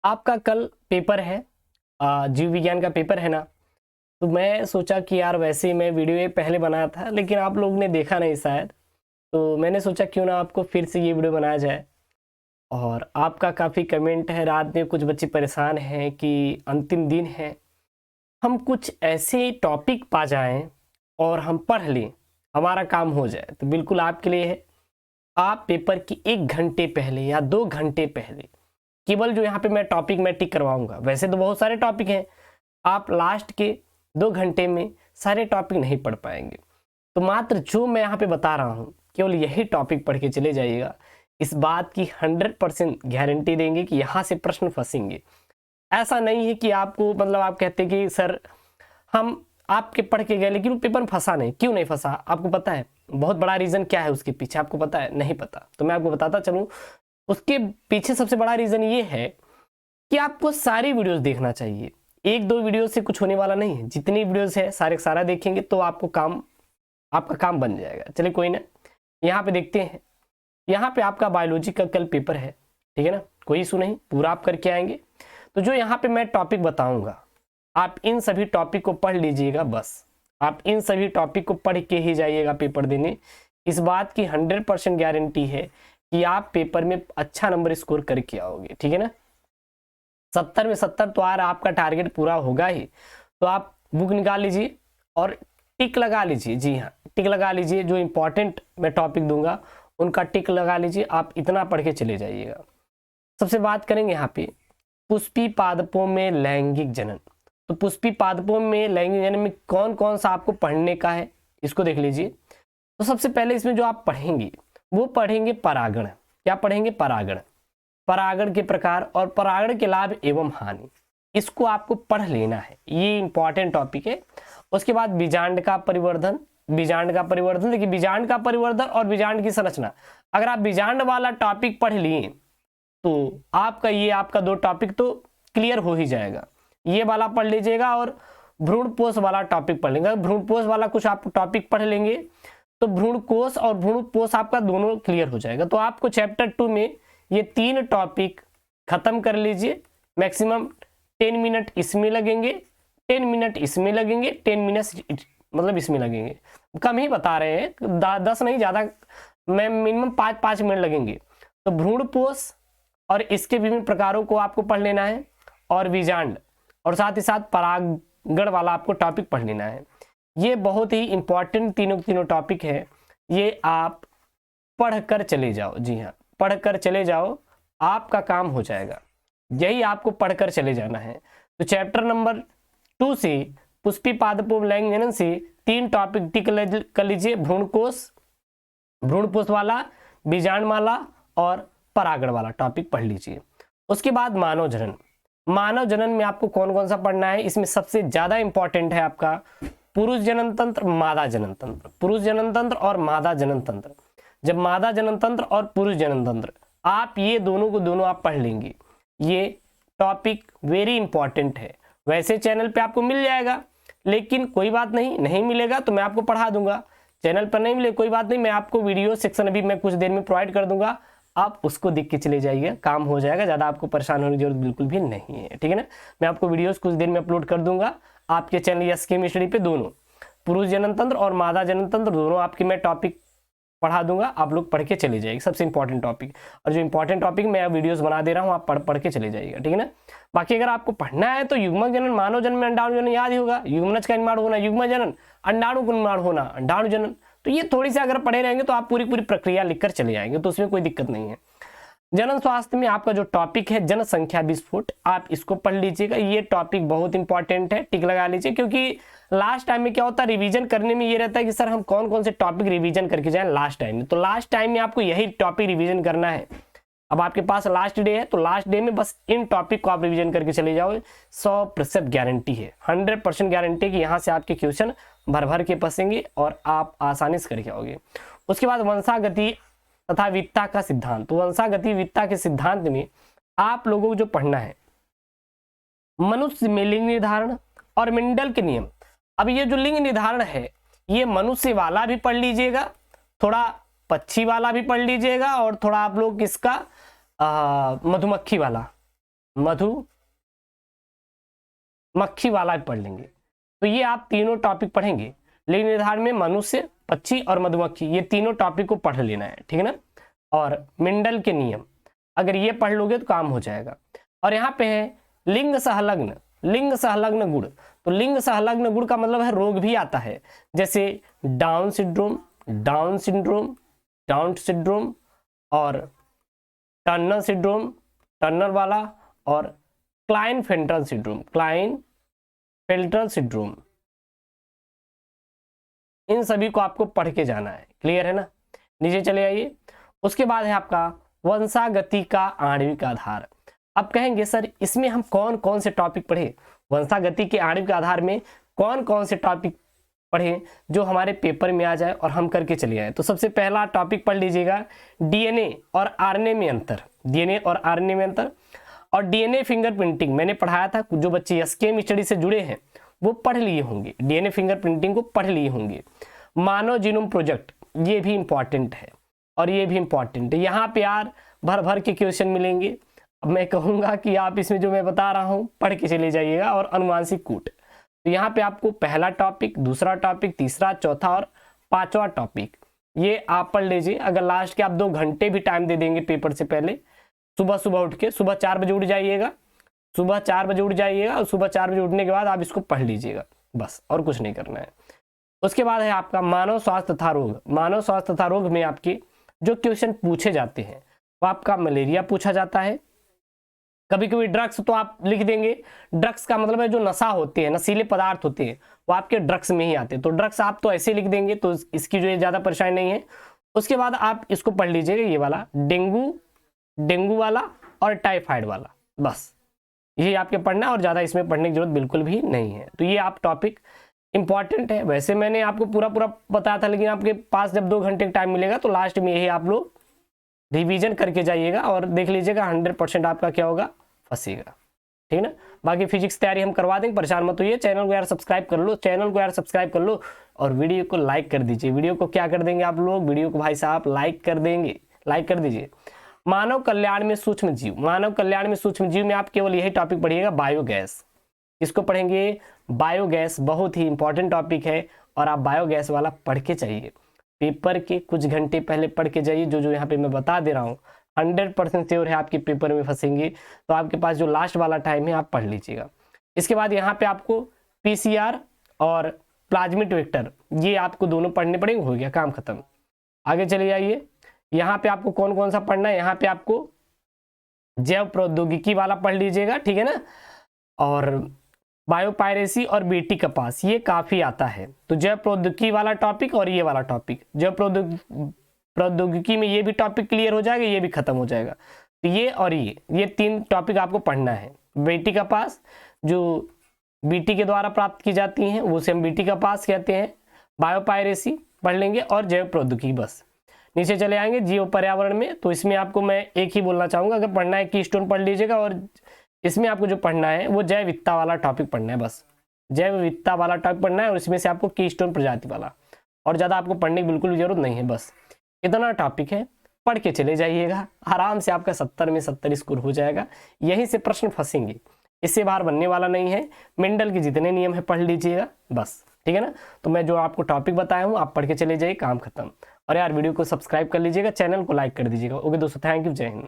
आपका कल पेपर है, जीव विज्ञान का पेपर है ना। तो मैं सोचा कि यार वैसे ही मैं वीडियो ये पहले बनाया था लेकिन आप लोग ने देखा नहीं शायद, तो मैंने सोचा क्यों ना आपको फिर से ये वीडियो बनाया जाए। और आपका काफ़ी कमेंट है, रात में कुछ बच्चे परेशान हैं कि अंतिम दिन है, हम कुछ ऐसे टॉपिक पा जाएं और हम पढ़ लें, हमारा काम हो जाए। तो बिल्कुल आपके लिए है। आप पेपर की 1 घंटे पहले या 2 घंटे पहले केवल जो यहाँ पे मैं टॉपिक मैं टिक करवाऊंगा, वैसे तो बहुत सारे टॉपिक हैं, आप लास्ट के 2 घंटे में सारे टॉपिक नहीं पढ़ पाएंगे। तो मात्र जो मैं यहाँ पे बता रहा हूँ केवल यही टॉपिक पढ़ के चले जाइएगा। इस बात की 100% गारंटी देंगे कि यहाँ से प्रश्न फंसेंगे। ऐसा नहीं है कि आपको मतलब आप कहते कि सर हम आपके पढ़ के गए लेकिन वो पेपर में फंसा नहीं। क्यों नहीं फंसा आपको पता है? बहुत बड़ा रीज़न क्या है उसके पीछे आपको पता है? नहीं पता तो मैं आपको बताता चलूँ। उसके पीछे सबसे बड़ा रीज़न ये है कि आपको सारी वीडियोस देखना चाहिए। 1-2 वीडियो से कुछ होने वाला नहीं है। जितनी वीडियोस है सारा देखेंगे तो आपका काम बन जाएगा। चलिए कोई ना, यहाँ पे देखते हैं। यहाँ पे आपका बायोलॉजी का कल पेपर है, ठीक है ना, कोई इशू नहीं, पूरा आप करके आएंगे। तो जो यहाँ पे मैं टॉपिक बताऊंगा आप इन सभी टॉपिक को पढ़ लीजिएगा। बस आप इन सभी टॉपिक को पढ़ के ही जाइएगा पेपर देने। इस बात की 100% गारंटी है कि आप पेपर में अच्छा नंबर स्कोर करके आओगे, ठीक है ना। 70 में 70 तो यार आपका टारगेट पूरा होगा ही। तो आप बुक निकाल लीजिए और टिक लगा लीजिए। जी हाँ, टिक लगा लीजिए। जो इंपॉर्टेंट मैं टॉपिक दूंगा उनका टिक लगा लीजिए। आप इतना पढ़ के चले जाइएगा। सबसे बात करेंगे यहाँ पे पुष्पी पादपों में लैंगिक जनन। तो पुष्पी पादपों में लैंगिक जनन में कौन कौन सा आपको पढ़ने का है इसको देख लीजिए। तो सबसे पहले इसमें जो आप पढ़ेंगे वो पढ़ेंगे परागण। क्या पढ़ेंगे? परागण। परागण के प्रकार और परागण के लाभ एवं हानि, इसको आपको पढ़ लेना है, ये इंपॉर्टेंट टॉपिक है। उसके बाद बीजांड का परिवर्धन। बीजांड का परिवर्धन देखिए, बीजांड का परिवर्धन और बीजांड की संरचना। अगर आप बीजांड वाला टॉपिक पढ़ लिए तो आपका 2 टॉपिक तो क्लियर हो ही जाएगा। ये वाला पढ़ लीजिएगा और भ्रूण कोश वाला टॉपिक पढ़ लेंगे। भ्रूण कोश वाला कुछ आप टॉपिक पढ़ लेंगे तो भ्रूण कोश और भ्रूण कोश आपका दोनों क्लियर हो जाएगा। तो आपको चैप्टर 2 में ये 3 टॉपिक खत्म कर लीजिए। मैक्सिमम 10 मिनट इसमें लगेंगे, 10 मिनट इसमें लगेंगे, 10 मिनट मतलब इसमें लगेंगे। कम ही बता रहे हैं, 10 नहीं ज़्यादा, मैं मिनिमम 5-5 मिनट लगेंगे। तो भ्रूणपोष और इसके विभिन्न प्रकारों को आपको पढ़ लेना है और बीजांड और साथ ही साथ परागण वाला आपको टॉपिक पढ़ लेना है। ये बहुत ही इंपॉर्टेंट तीनों टॉपिक है। ये आप पढ़ कर चले जाओ। जी हाँ, पढ़ कर चले जाओ, आपका काम हो जाएगा। यही आपको पढ़कर चले जाना है। तो चैप्टर नंबर 2 से पुष्पी पादपों लैंगिक जनन से 3 टॉपिक टिक कर लीजिए। भ्रूणकोश, भ्रूणपोष वाला, बीजांड वाला और परागण वाला टॉपिक पढ़ लीजिए। उसके बाद मानव जनन। मानव जनन में आपको कौन कौन सा पढ़ना है? इसमें सबसे ज्यादा इंपॉर्टेंट है आपका पुरुष जनन तंत्र, मादा जनन तंत्र। पुरुष जनन तंत्र और मादा जनन तंत्र। जब मादा जनन तंत्र और पुरुष जनन तंत्र आप ये दोनों को दोनों आप पढ़ लेंगे, ये टॉपिक वेरी इंपॉर्टेंट है। वैसे चैनल पे आपको मिल जाएगा लेकिन कोई बात नहीं, नहीं मिलेगा तो मैं आपको पढ़ा दूंगा। चैनल पर नहीं मिले कोई बात नहीं, मैं आपको वीडियो सेक्शन अभी मैं कुछ देर में प्रोवाइड कर दूंगा, आप उसको देख के चले जाइए, काम हो जाएगा। ज़्यादा आपको परेशान होने की जरूरत बिल्कुल भी नहीं है, ठीक है ना। मैं आपको वीडियोस कुछ देर में अपलोड कर दूंगा आपके चैनल यस केमिस्ट्री पे। दोनों पुरुष जनन तंत्र और मादा जनन तंत्र दोनों आपके मैं टॉपिक पढ़ा दूंगा, आप लोग पढ़ के चले जाइए। सबसे इंपॉर्टेंट टॉपिक, और जो इंपॉर्टेंट टॉपिक मैं वीडियोस बना दे रहा हूँ आप पढ़ के चले जाइएगा, ठीक है ना। बाकी अगर आपको पढ़ना है तो युग्मक जनन, मानव जनन, अंडाणु जनन याद ही होगा। युग्मनज का निर्माण होना युग्म जनन, अंडाणु का निर्माण होना अंडाणु जनन। तो ये थोड़ी सी अगर पढ़े रहेंगे तो आप पूरी प्रक्रिया लिखकर चले जाएंगे, तो उसमें कोई दिक्कत नहीं है। जनन स्वास्थ्य में आपका जो टॉपिक है जनसंख्या विस्फोट, आप इसको पढ़ लीजिएगा। ये टॉपिक बहुत इंपॉर्टेंट है, टिक लगा लीजिए। क्योंकि लास्ट टाइम में क्या होता है, रिवीजन करने में ये रहता है कि सर हम कौन कौन से टॉपिक रिवीजन करके जाएं लास्ट टाइम में। तो लास्ट टाइम में आपको यही टॉपिक रिवीजन करना है। अब आपके पास लास्ट डे है तो लास्ट डे में बस इन टॉपिक को आप रिवीजन करके चले जाओ। 100% गारंटी है, 100% गारंटी कि यहाँ से आपके क्वेश्चन भर के फंसेंगे और आप आसानी से करके आओगे। उसके बाद वंशागति तथा वित्ता का सिद्धांत। तो वंशागति वित्ता के सिद्धांत में आप लोगों को जो पढ़ना है मनुष्य में लिंग निर्धारण और मेंडल के नियम। अब ये जो लिंग निर्धारण है ये मनुष्य वाला भी पढ़ लीजिएगा, थोड़ा पक्षी वाला भी पढ़ लीजिएगा और थोड़ा आप लोग इसका मधुमक्खी वाला, मधुमक्खी वाला भी पढ़ लेंगे। तो ये आप तीनों टॉपिक पढ़ेंगे। लिंग निर्धारण में मनुष्य, पक्षी और मधुमक्खी, ये तीनों टॉपिक को पढ़ लेना है, ठीक है ना। और मेंडल के नियम, अगर ये पढ़ लोगे तो काम हो जाएगा। और यहाँ पे है लिंग सहलग्न गुण। तो लिंग सहलग्न गुण का मतलब है रोग भी आता है, जैसे डाउन सिंड्रोम और टर्नर वाला, और क्लाइनफेल्टर सिंड्रोम। इन सभी को आपको पढ़ के जाना है, क्लियर है ना। नीचे चले आइए। उसके बाद है आपका वंशागति का आणविक आधार। अब कहेंगे सर इसमें हम कौन कौन से टॉपिक पढ़े, वंशागति के आणविक आधार में कौन कौन से टॉपिक पढ़े जो हमारे पेपर में आ जाए और हम करके चले आए। तो सबसे पहला टॉपिक पढ़ लीजिएगा डीएनए और आरएनए में अंतर। और डीएनए फिंगरप्रिंटिंग मैंने पढ़ाया था, जो बच्चे एसकेएम स्टडी से जुड़े हैं वो पढ़ लिए होंगे, डीएनए फिंगरप्रिंटिंग को पढ़ लिए होंगे। मानव जीनोम प्रोजेक्ट, ये भी इंपॉर्टेंट है और ये भी इंपॉर्टेंट है। यहाँ पे यार भर भर के क्वेश्चन मिलेंगे। अब मैं कहूँगा कि आप इसमें जो मैं बता रहा हूँ पढ़ के चले जाइएगा। और अनुवांशिक कूट, तो यहाँ पे आपको पहला टॉपिक, दूसरा टॉपिक, तीसरा, चौथा और पांचवा टॉपिक ये आप पढ़ लीजिए। अगर लास्ट के आप 2 घंटे भी टाइम दे देंगे पेपर से पहले, सुबह उठ के सुबह 4 बजे उठ जाइएगा, और सुबह 4 बजे उठने के बाद आप इसको पढ़ लीजिएगा, बस और कुछ नहीं करना है। उसके बाद है आपका मानव स्वास्थ्य तथा रोग में आपके जो क्वेश्चन पूछे जाते हैं वो आपका मलेरिया पूछा जाता है। कभी कभी ड्रग्स तो आप लिख देंगे, ड्रग्स का मतलब है जो नशा होते हैं, नशीले पदार्थ होते हैं वो आपके ड्रग्स में ही आते हैं, तो ड्रग्स आप तो ऐसे लिख देंगे, तो इसकी जो है ज़्यादा परेशानी नहीं है। उसके बाद आप इसको पढ़ लीजिएगा, ये वाला डेंगू वाला और टाइफाइड वाला, बस ये आपके पढ़ना है और ज़्यादा इसमें पढ़ने की जरूरत बिल्कुल भी नहीं है। तो ये आप टॉपिक इंपॉर्टेंट है। वैसे मैंने आपको पूरा बताया था, लेकिन आपके पास जब 2 घंटे का टाइम मिलेगा तो लास्ट में यही आप लोग रिवीजन करके जाइएगा और देख लीजिएगा 100% आपका क्या होगा, फंसेगा, ठीक है ना। बाकी फिजिक्स तैयारी हम करवा देंगे, परेशान मत होइए। चैनल को यार सब्सक्राइब कर लो और वीडियो को लाइक कर दीजिए। वीडियो को क्या कर देंगे आप लोग, वीडियो को भाई साहब लाइक कर दीजिए। मानव कल्याण में सूक्ष्म जीव में आप केवल यही टॉपिक पढ़िएगा, बायोगैस। इसको पढ़ेंगे, बायोगैस बहुत ही इंपॉर्टेंट टॉपिक है और आप बायोगैस वाला पढ़ के चाहिए। पेपर के कुछ घंटे पहले पढ़ के जाइए, जो यहाँ पे मैं बता दे रहा हूँ 100% श्योर है आपके पेपर में फंसेंगे। तो आपके पास जो लास्ट वाला टाइम है आप पढ़ लीजिएगा। इसके बाद यहाँ पे आपको पीसीआर और प्लाज्मिड वेक्टर, ये आपको दोनों पढ़ने पड़ेंगे, हो गया काम खत्म। आगे चले जाइए। यहाँ पे आपको कौन कौन सा पढ़ना है, यहाँ पे आपको जैव प्रौद्योगिकी वाला पढ़ लीजिएगा, ठीक है ना। और बायोपायरेसी और बीटी कपास ये काफी आता है, तो जैव प्रौद्योगिकी वाला टॉपिक और ये वाला टॉपिक, जैव प्रौद्योगिकी में ये भी टॉपिक क्लियर हो जाएगा, ये भी खत्म हो जाएगा। तो ये और ये 3 टॉपिक आपको पढ़ना है। बीटी कपास जो बीटी के द्वारा प्राप्त की जाती हैं वो से हम बीटी कपास कहते हैं। बायोपायरेसी पढ़ लेंगे और जैव प्रौद्योगिकी, बस। नीचे चले आएंगे जीव पर्यावरण में, तो इसमें आपको मैं एक ही बोलना चाहूँगा, अगर पढ़ना है कीस्टोन पढ़ लीजिएगा और इसमें आपको जो पढ़ना है वो जैव विविधता वाला टॉपिक पढ़ना है, बस जैव विविधता वाला टॉपिक पढ़ना है। और इसमें से आपको कीस्टोन प्रजाति वाला, और ज़्यादा आपको पढ़ने की बिल्कुल जरूरत नहीं है, बस इतना टॉपिक है, पढ़ के चले जाइएगा, आराम से आपका 70 में 70 स्कोर हो जाएगा। यहीं से प्रश्न फंसेंगे, इससे बाहर बनने वाला नहीं है। मेंडल के जितने नियम है पढ़ लीजिएगा, बस, ठीक है ना। तो मैं जो आपको टॉपिक बताया हूँ आप पढ़ के चले जाइए, काम खत्म। और यार वीडियो को सब्सक्राइब कर लीजिएगा, चैनल को लाइक कर दीजिएगा। ओके दोस्तों, थैंक यू, जय हिंद।